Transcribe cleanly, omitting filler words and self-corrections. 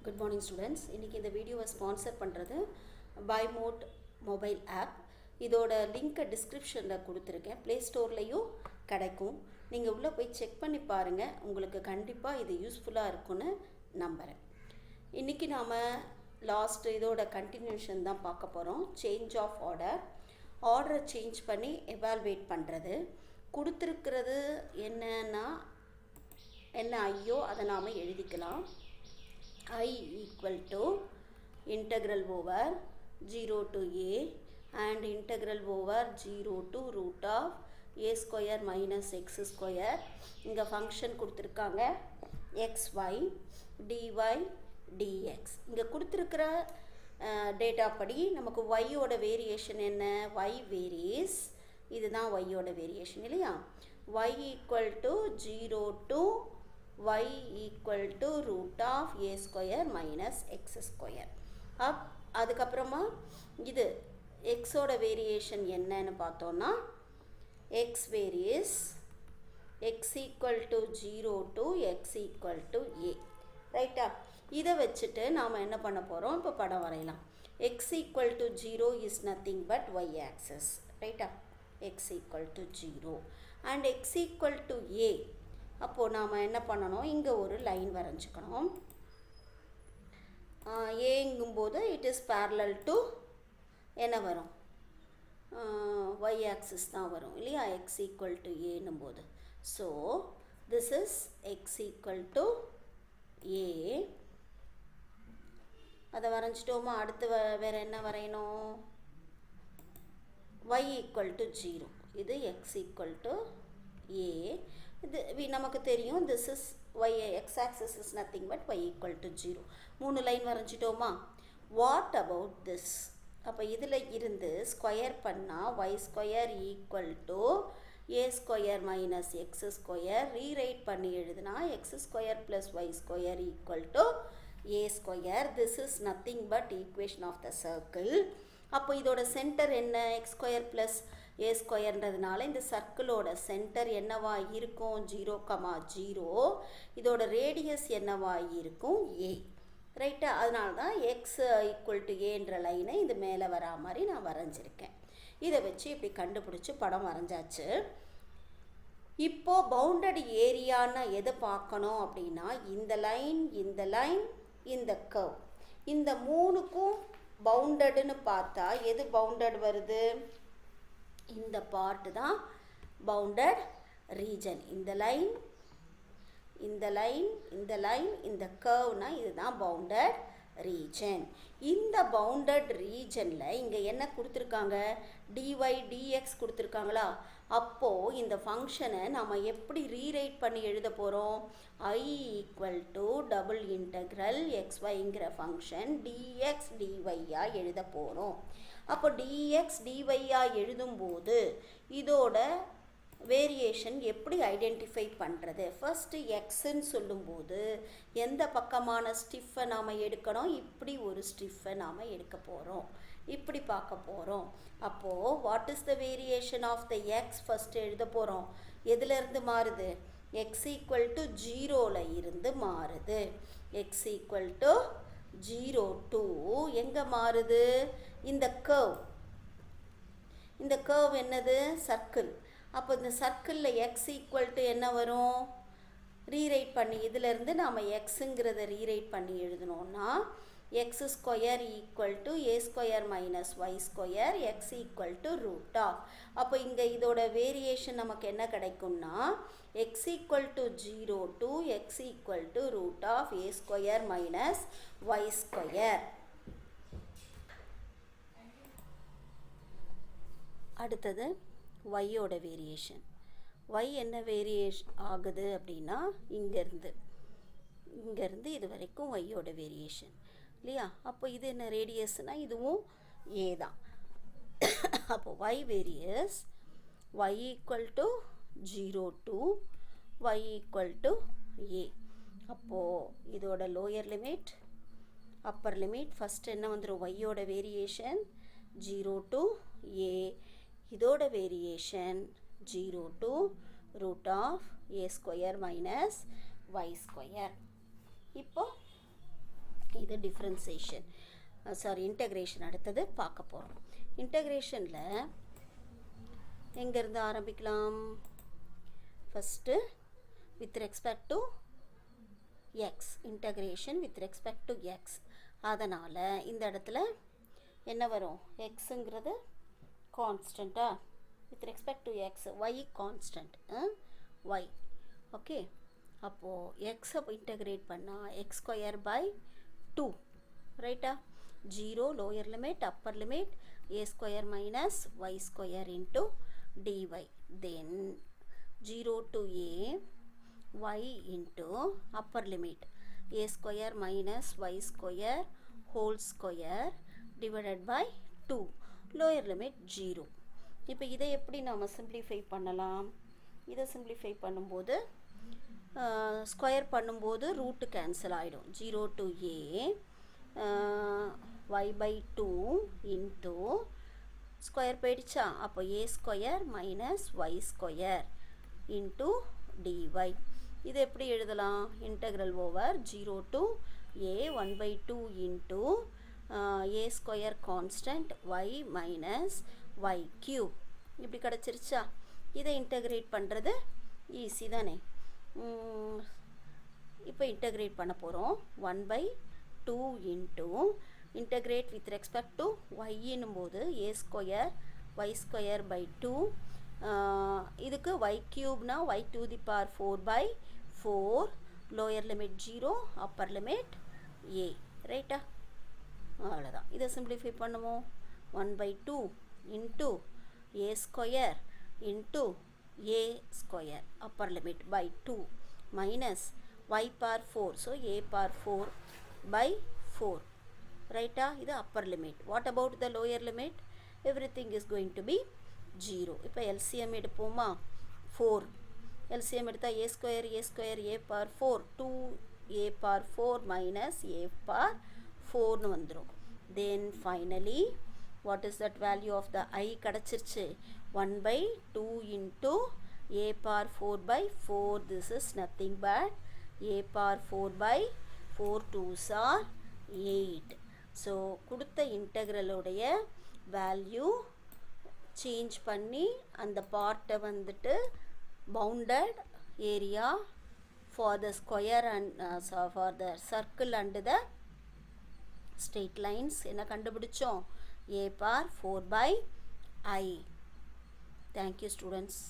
Good morning students. இன்றைக்கி இந்த வீடியோவை ஸ்பான்சர் பண்ணுறது பைமோட் மொபைல் ஆப். இதோட லிங்க்கை டிஸ்கிரிப்ஷனில் கொடுத்துருக்கேன். ப்ளே ஸ்டோர்லேயும் கிடைக்கும். நீங்கள் உள்ளே போய் செக் பண்ணி பாருங்கள். உங்களுக்கு கண்டிப்பாக இது யூஸ்ஃபுல்லாக இருக்கும்னு நம்புகிறேன். இன்றைக்கி நாம் இதோட கண்டினியூஷன் தான் பார்க்க போகிறோம். சேஞ்ச் ஆஃப் ஆர்டரை சேஞ்ச் பண்ணி எவால்வேட் பண்ணுறது. கொடுத்துருக்கிறது என்ன ஐயோ அதை நாம் எழுதிக்கலாம். I equal to integral over 0 to a and integral over 0 to root of a square minus x square. இங்கே ஃபங்க்ஷன் கொடுத்துருக்காங்க xy dy dx. இங்கே கொடுத்துருக்கிற டேட்டா படி நமக்கு y-ஓட வேரியேஷன் என்ன? y various. இதுதான் y-ஓட வேரியேஷன் இல்லையா? y equal to 0 to y equal to root of a square minus x square. அதுக்கப்புறமா இது xோட வேரியேஷன் என்னன்னு பார்த்தோன்னா x various x equal to 0 to x equal to a. ரைட்டா? இதை வச்சுட்டு நாம் என்ன பண்ண போகிறோம்? இப்போ படம் வரையலாம். x equal to 0 is nothing but y axis. ரைட்டா? x equal to 0 and x equal to a. அப்போது நாம் என்ன பண்ணணும்? இங்கே ஒரு லைன் வரைஞ்சிக்கணும். ஏங்கும்போது இட் இஸ் பேரலல் டு என்ன வரும்? y ஆக்சிஸ் தான் வரும் இல்லையா? x ஈக்குவல் டு ஏன்னும் போது. So this is x equal to a. அதை வரைஞ்சிட்டோமா? அடுத்து வேறு என்ன வரையணும்? y equal to 0. இது x ஈக்குவல் டு ஏ. இது நமக்கு தெரியும். This is y x axis is nothing but y equal to 0. 3 line வரைஞ்சிட்டோமா? What about this? அப்போ இதில் இருந்து ஸ்கொயர் பண்ணால் y square equal to a square minus x square. Rewrite பண்ணி எழுதுனா x square plus y square equal to a square. This is nothing but equation of the circle. அப்போ இதோட centre என்ன? X square plus a ஸ்கொயர்ன்றதுனால இந்த சர்க்கிளோட centre என்னவா இருக்கும்? 0,0. இதோட ரேடியஸ் என்னவா இருக்கும்? ஏ. ரைட்டா? அதனால தான் எக்ஸ் ஈக்குவல் டு ஏன்ற லைனை இது மேலே வரா மாதிரி நான் வரைஞ்சிருக்கேன். இதை வச்சு இப்படி கண்டுபிடிச்சி படம் வரைஞ்சாச்சு. இப்போது பவுண்டட் ஏரியான்னு எதை பார்க்கணும் அப்படின்னா இந்த லைன் இந்த கர்வ், இந்த மூணுக்கும் பவுண்டடுன்னு பார்த்தா எது பவுண்டட் வருது? இந்த பார்ட் தான் பவுண்டட் ரீஜன். இந்த கர்வ்னா இதுதான் பவுண்டட் ரீஜன். இந்த பவுண்டட் ரீஜனில் இங்கே என்ன கொடுத்துருக்காங்க? dy dx கொடுத்துருக்காங்களா? அப்போது இந்த ஃபங்க்ஷனை நம்ம எப்படி ரீரைட் பண்ணி எழுத போகிறோம்? I equal to double integral xyங்கிற ஃபங்க்ஷன் dx dyயாக எழுத போகிறோம். அப்போ dx dyயாக எழுதும்போது இதோட வேரியேஷன் எப்படி ஐடென்டிஃபை பண்ணுறது? ஃபர்ஸ்ட்டு எக்ஸுன்னு சொல்லும்போது எந்த பக்கமான ஸ்டிஃபை நாம் எடுக்கணும்? இப்படி ஒரு ஸ்டிஃபை நாம் எடுக்க போகிறோம். இப்படி பார்க்க போகிறோம். அப்போது what is the variation of the x first எழுத போகிறோம். எதுலேருந்து மாறுது? எக்ஸ் ஈக்குவல் டு 0ல் இருந்து மாறுது. எக்ஸ் ஈக்குவல் டு 0 to எங்கே மாறுது? இந்த கர்வ் என்னது? சர்க்கிள். அப்போ இந்த சர்க்கிளில் எக்ஸ் ஈக்குவல் டு என்ன வரும்? ரீரைட் பண்ணி இதிலேருந்து நாம் எக்ஸுங்கிறத ரீரைட் பண்ணி எழுதணுன்னா x square equal to a square minus y square x equal to root of. அப்போ இங்கே இதோட வேரியேஷன் நமக்கு என்ன கிடைக்கும்னா x equal to 0 to x equal to root of a square minus y square. அடுத்தது ஒய்யோட வேரியேஷன். ஒய் என்ன variation ஆகுது அப்படின்னா இங்கேருந்து இது வரைக்கும் ஒய்யோட வேரியேஷன் இல்லையா? அப்போ இது என்ன ரேடியஸ்னால் இதுவும் ஏ தான். அப்போ y varies y equal to 0 to y equal to a. அப்போது இதோட lower limit upper limit first என்ன வந்துடும்? ஒய்யோட வேரியேஷன் 0 to ஏ. இதோட variation 0 to root of a square minus y square. இப்போ இது டிஃப்ரென்சியேஷன் இன்டகிரேஷன் அடுத்தது பார்க்க போகிறோம். இன்டகிரேஷனில் எங்கேருந்து ஆரம்பிக்கலாம்? First with respect to x, integration with respect to x. அதனால் இந்த இடத்துல என்ன வரும்? எக்ஸுங்கிறது கான்ஸ்டண்ட்டா, with respect to x, y constant, y. Okay, அப்போது எக்ஸை இன்டகிரேட் பண்ணால் எக்ஸ் ஸ்கொயர் பை 2, ரைட்டா? 0 lower limit upper limit a square minus y square into dy. Then 0 to a y into upper limit a square minus y square whole square divided by 2, lower limit 0. இப்போ இதை எப்படி நாம் simplify பண்ணலாம்? இதை simplify பண்ணும்போது square பண்ணும்போது route cancel ஆகிடும். 0 to a y by 2 into square போயிடுச்சா? அப்போ a square minus y square into dy. இது எப்படி எழுதலாம்? Integral over 0 to a 1/2 into a square constant y minus y cube. இப்படி கிடச்சிருச்சா? இதை இன்டெக்ரேட் பண்ணுறது ஈஸி தானே. இப்போ இன்டெக்ரேட் பண்ண போகிறோம். 1/2 into integrate with respect to ஒய்ன்னும் போது a square y square by 2, இதுக்கு y கியூப்னா y to the power 4/4, lower limit 0 upper limit a, ரைட்டா? அவ்வளோதான். இதை சிம்பிளிஃபை பண்ணுவோம். 1/2 into a square into a square upper limit by 2 minus y power 4, so a power 4/4, ரைட்டா? இது upper limit. What about the lower limit? Everything is going to be 0. இப்போ LCM எடுப்போமா? 4 LCM எடுத்தால் a square a power 4, 2a power 4 minus a power 4னு வந்துடும். Then finally what is that value of the I கிடச்சிருச்சு. 1/2 into a power 4/4, this is nothing but a power 4/4, 2s are 8. So கொடுத்த இன்டெக்ரலுடைய value change பண்ணி அந்த பார்ட்டை வந்துட்டு bounded area for the square and for the circle and the straight lines என்ன கண்டுபிடிச்சோம்? a power 4/i. Thank you students.